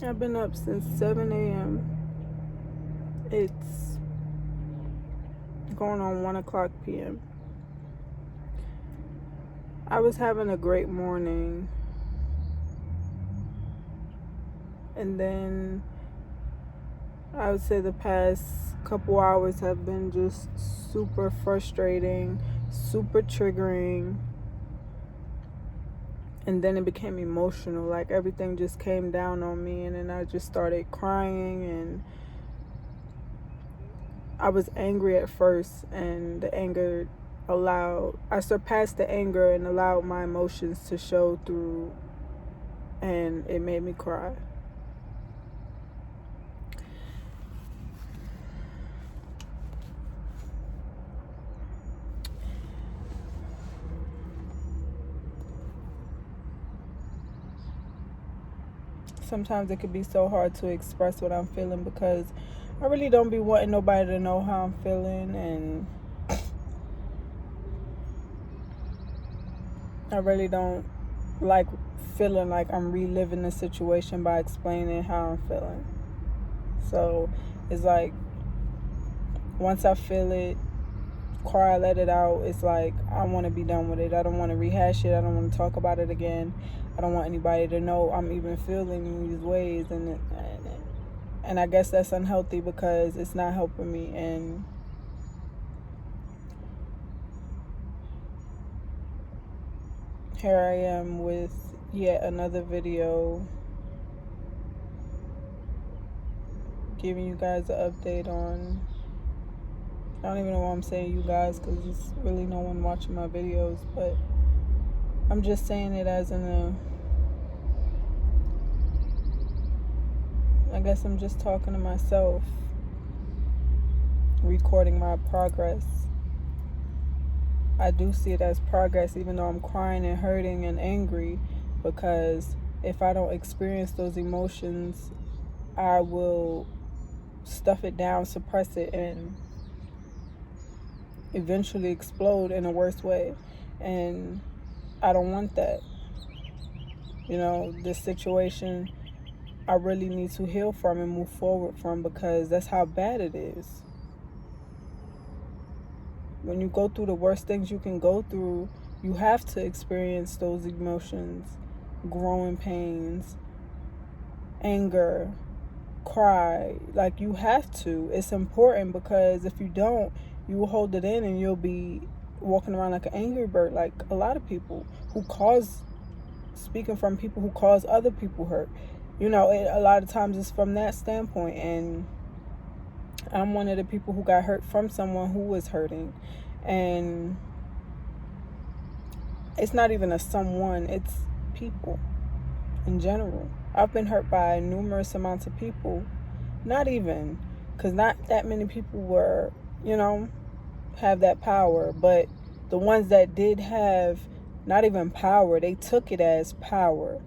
I've been up since 7 a.m. It's going on 1 o'clock p.m. I was having a great morning, and then I would say the past couple hours have been just super frustrating, super triggering, and then it became emotional. Like everything just came down on me, and then I just started crying, and I was angry at first, and the anger I surpassed the anger and allowed my emotions to show through, and it made me cry. Sometimes it could be so hard to express what I'm feeling because I really don't be wanting nobody to know how I'm feeling, and I really don't like feeling like I'm reliving the situation by explaining how I'm feeling. So it's like once I feel it, cry, let it out. It's like I want to be done with it. I don't want to rehash it. I don't want to talk about it again. I don't want anybody to know I'm even feeling these ways, and I guess that's unhealthy because it's not helping me. And here I am with yet another video giving you guys an update on, I don't even know why I'm saying you guys because there's really no one watching my videos, but I'm just saying it as I guess I'm just talking to myself, recording my progress. I do see it as progress, even though I'm crying and hurting and angry, because if I don't experience those emotions, I will stuff it down, suppress it, and eventually explode in a worse way. And I don't want that. This situation I really need to heal from and move forward from, because that's how bad it is. When you go through the worst things you can go through, you have to experience those emotions, growing pains, anger, cry. Like, you have to. It's important, because if you don't, you will hold it in and you'll be walking around like an angry bird, like a lot of people speaking from people who cause other people hurt. A lot of times it's from that standpoint, and I'm one of the people who got hurt from someone who was hurting. And it's not even a someone, it's people in general. I've been hurt by numerous amounts of people. Not even, because not that many people were, have that power. But the ones that did have not even power, they took it as power.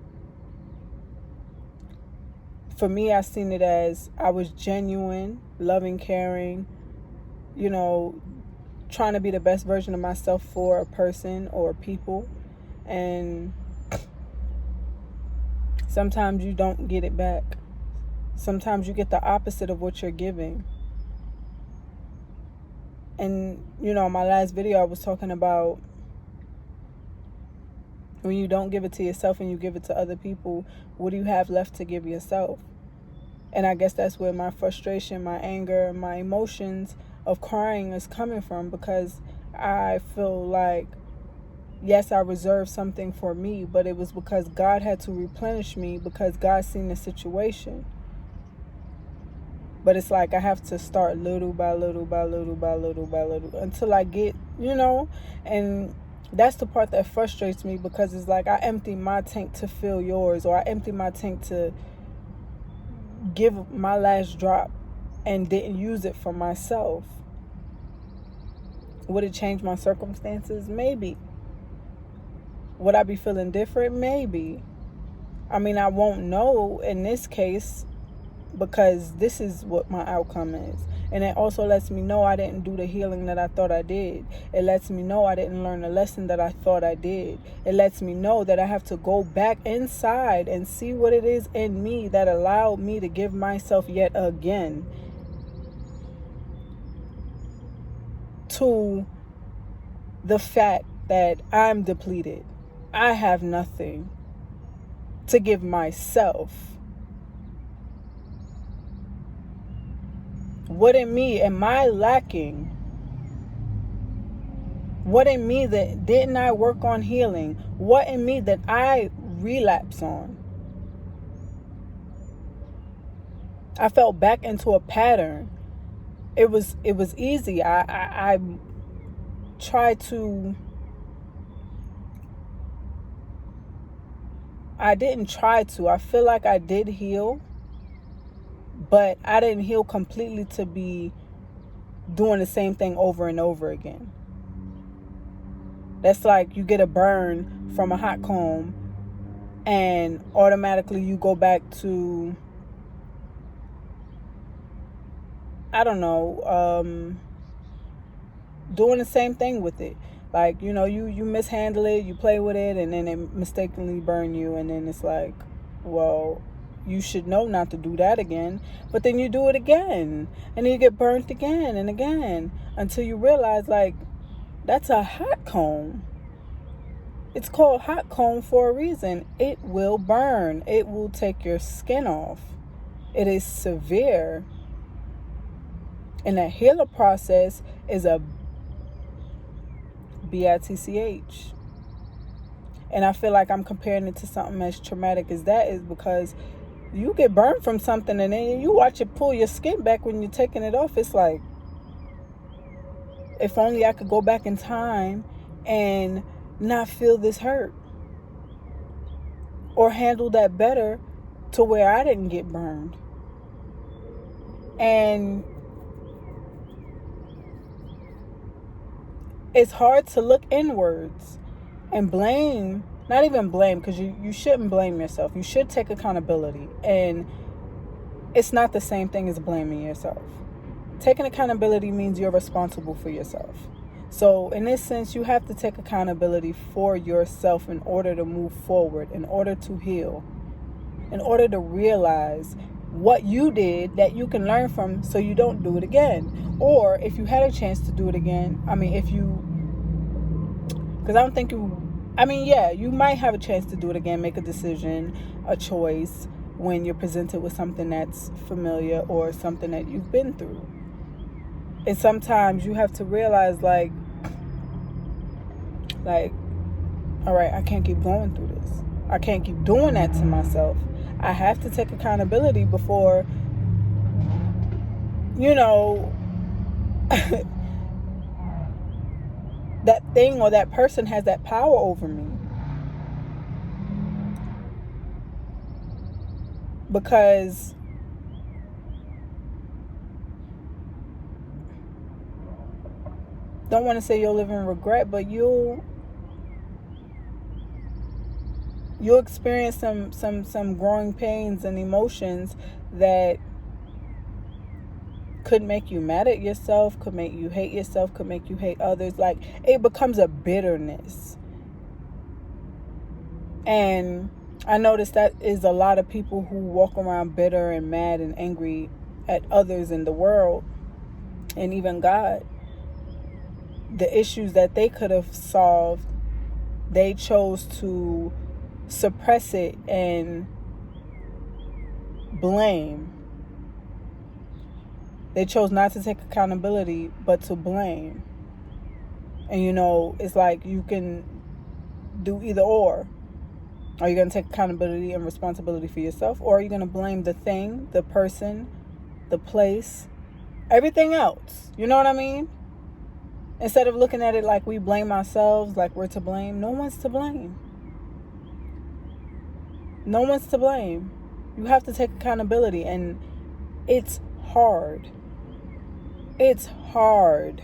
For me, I seen it as I was genuine, loving, caring, trying to be the best version of myself for a person or people. And sometimes you don't get it back. Sometimes you get the opposite of what you're giving. And, my last video I was talking about when you don't give it to yourself and you give it to other people, what do you have left to give yourself? And I guess that's where my frustration, my anger, my emotions of crying is coming from, because I feel like, yes, I reserved something for me, but it was because God had to replenish me, because God seen the situation. But it's like I have to start little by little by little by little by little until I get, and that's the part that frustrates me, because it's like I empty my tank to fill yours, or I empty my tank to give my last drop and didn't use it for myself. Would it change my circumstances? Maybe. Would I be feeling different? Maybe. I mean, I won't know in this case, because this is what my outcome is. And it also lets me know I didn't do the healing that I thought I did. It lets me know I didn't learn the lesson that I thought I did. It lets me know that I have to go back inside and see what it is in me that allowed me to give myself yet again to the fact that I'm depleted. I have nothing to give myself. What in me am I lacking? What in me that didn't I work on healing? What in me that I relapse on? I fell back into a pattern. It was easy. I tried to. I didn't try to. I feel like I did heal, but I didn't heal completely to be doing the same thing over and over again. That's like you get a burn from a hot comb and automatically you go back to, I don't know, doing the same thing with it. Like, you mishandle it, you play with it, and then it mistakenly burn you, and then it's like, well, you should know not to do that again. But then you do it again, and then you get burnt again and again until you realize, like, that's a hot comb. It's called hot comb for a reason. It will burn. It will take your skin off. It is severe. And that healing process is a bitch. And I feel like I'm comparing it to something as traumatic as that is because you get burned from something and then you watch it pull your skin back when you're taking it off. It's like, if only I could go back in time and not feel this hurt or handle that better to where I didn't get burned. And it's hard to look inwards and blame, not even blame, because you shouldn't blame yourself. You should take accountability. And it's not the same thing as blaming yourself. Taking accountability means you're responsible for yourself. So in this sense, you have to take accountability for yourself in order to move forward, in order to heal, in order to realize what you did that you can learn from so you don't do it again. Or if you had a chance to do it again, because I don't think you might have a chance to do it again, make a decision, a choice when you're presented with something that's familiar or something that you've been through. And sometimes you have to realize like, all right, I can't keep going through this. I can't keep doing that to myself. I have to take accountability before, that thing or that person has that power over me. Because don't want to say you'll live in regret, but you'll experience some growing pains and emotions that could make you mad at yourself, could make you hate yourself, could make you hate others. Like, it becomes a bitterness. And I noticed that is a lot of people who walk around bitter and mad and angry at others in the world and even God. The issues that they could have solved, they chose to suppress it and blame. They chose not to take accountability, but to blame. And it's like you can do either or. Are you going to take accountability and responsibility for yourself? Or are you going to blame the thing, the person, the place, everything else? You know what I mean? Instead of looking at it like we blame ourselves, like we're to blame. No one's to blame. No one's to blame. You have to take accountability. And it's hard. It's hard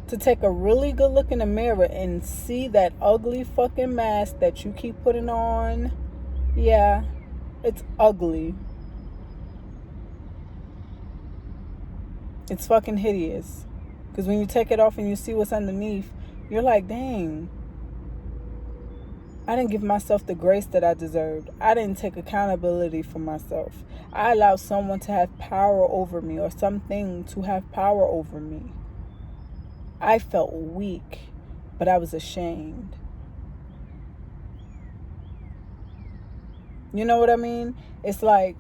to take a really good look in the mirror and see that ugly fucking mask that you keep putting on. Yeah, it's ugly. It's fucking hideous. Because when you take it off and you see what's underneath, you're like, dang, I didn't give myself the grace that I deserved. I didn't take accountability for myself. I allowed someone to have power over me, or something to have power over me. I felt weak, but I was ashamed. You know what I mean? It's like,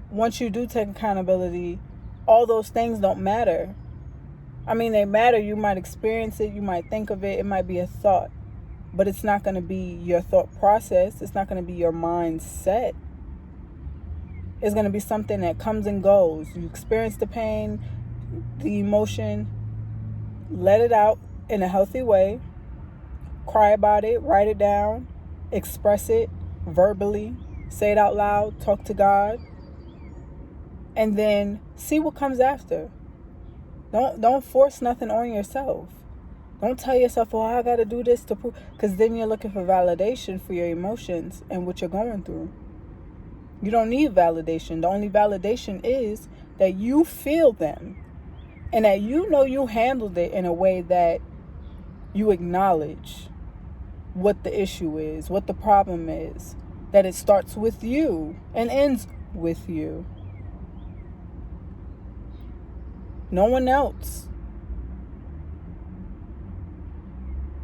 once you do take accountability, all those things don't matter. I mean, they matter. You might experience it. You might think of it. It might be a thought. But it's not going to be your thought process. It's not going to be your mindset. It's going to be something that comes and goes. You experience the pain, the emotion. Let it out in a healthy way. Cry about it. Write it down. Express it verbally. Say it out loud. Talk to God. And then see what comes after. Don't force nothing on yourself. Don't tell yourself, oh, I got to do this to prove. Because then you're looking for validation for your emotions and what you're going through. You don't need validation. The only validation is that you feel them. And that you know you handled it in a way that you acknowledge what the issue is, what the problem is. That it starts with you and ends with you. No one else.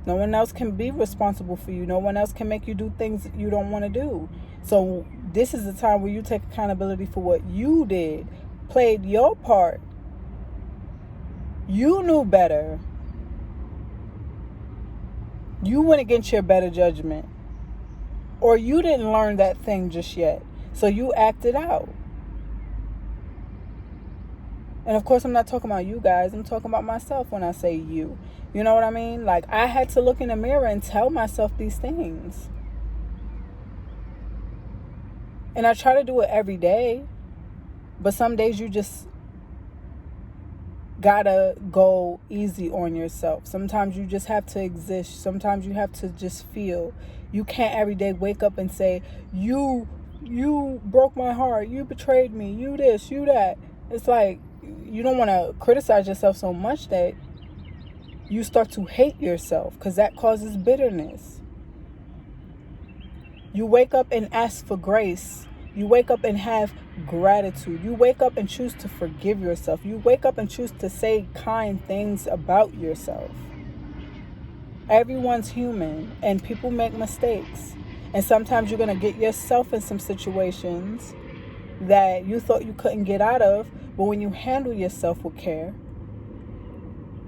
No one else can be responsible for you. No one else can make you do things you don't want to do. So this is the time where you take accountability for what you did. Played your part. You knew better. You went against your better judgment. Or you didn't learn that thing just yet. So you acted out. And of course, I'm not talking about you guys. I'm talking about myself when I say you. You know what I mean? Like, I had to look in the mirror and tell myself these things. And I try to do it every day. But some days you just gotta go easy on yourself. Sometimes you just have to exist. Sometimes you have to just feel. You can't every day wake up and say, you broke my heart. You betrayed me. You this, you that. It's like, you don't want to criticize yourself so much that you start to hate yourself, because that causes bitterness. You wake up and ask for grace. You wake up and have gratitude. You wake up and choose to forgive yourself. You wake up and choose to say kind things about yourself. Everyone's human and people make mistakes. And sometimes you're going to get yourself in some situations that you thought you couldn't get out of. But when you handle yourself with care,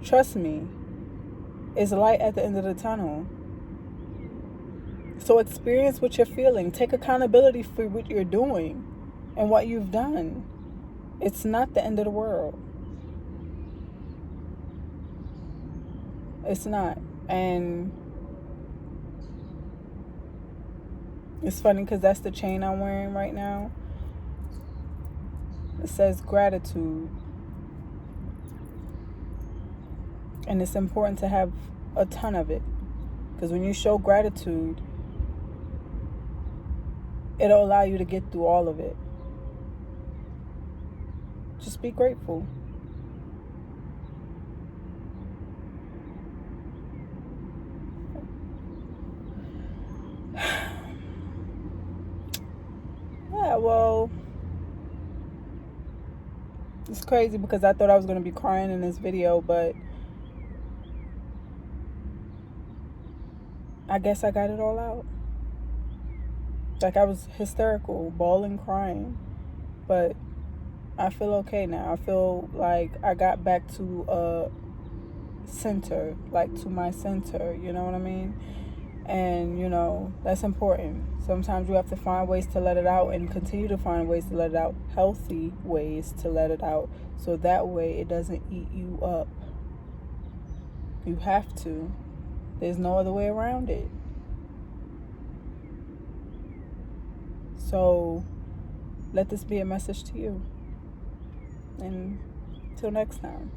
trust me, it's light at the end of the tunnel. So experience what you're feeling. Take accountability for what you're doing and what you've done. It's not the end of the world. It's not. And it's funny because that's the chain I'm wearing right now. It says gratitude. And it's important to have a ton of it. Because when you show gratitude, it'll allow you to get through all of it. Just be grateful. Yeah, well, it's crazy because I thought I was going to be crying in this video, but I guess I got it all out. Like, I was hysterical, bawling, crying, but I feel okay now. I feel like I got back to a center, like to my center, you know what I mean? And, you know, that's important. Sometimes you have to find ways to let it out and continue to find ways to let it out, healthy ways to let it out, so that way it doesn't eat you up. You have to. There's no other way around it. So let this be a message to you. And till next time.